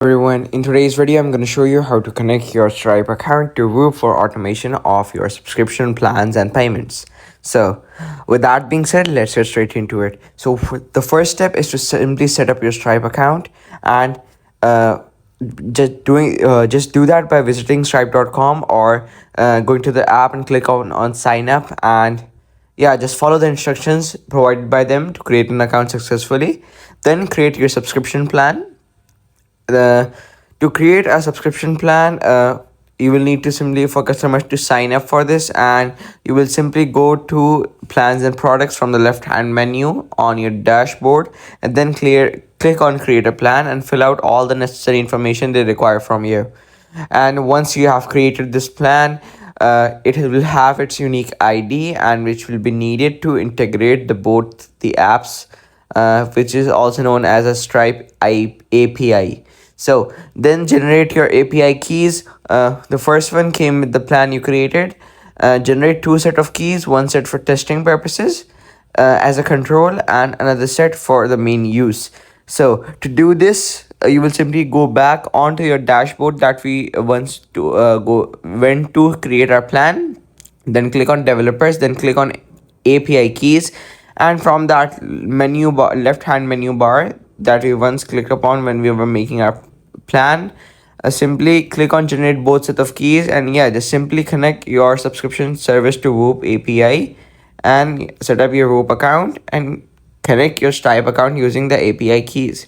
Everyone, in today's video, I'm going to show you how to connect your Stripe account to Whoop for automation of your subscription plans and payments. So, with that being said, let's get straight into it. So, the first step is to simply set up your Stripe account, and uh, just do that by visiting stripe.com or going to the app and click on sign up, and yeah, just follow the instructions provided by them to create an account successfully. Then create your subscription plan. the to create a subscription plan, you will need to simply for customers to sign up for this, and you will simply go to plans and products from the left hand menu on your dashboard, and then click on create a plan and fill out all the necessary information they require from you. And once you have created this plan, it will have its unique ID, and which will be needed to integrate both the apps, which is also known as a API. So then generate your API keys. The first one came with the plan you created. Generate two set of keys, one set for testing purposes as a control, and another set for the main use. So to do this, you will simply go back onto your dashboard that we once to go went to create our plan. Then click on developers, then click on API keys, and from that menu bar, left hand menu bar that we once clicked upon when we were making our plan, simply click on generate both set of keys, and yeah, just simply connect your subscription service to Whoop API and set up your Whoop account and connect your Stripe account using the API keys.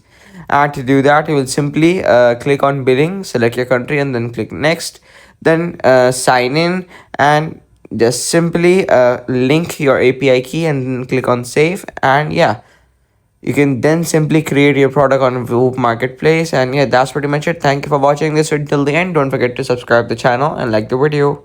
And to do that, you will simply click on billing, select your country, and then click next. Then sign in, and just simply link your API key and then click on save. And yeah, you can then simply create your product on Whoop Marketplace. And yeah, that's pretty much it. Thank you for watching this until the end. Don't forget to subscribe the channel and like the video.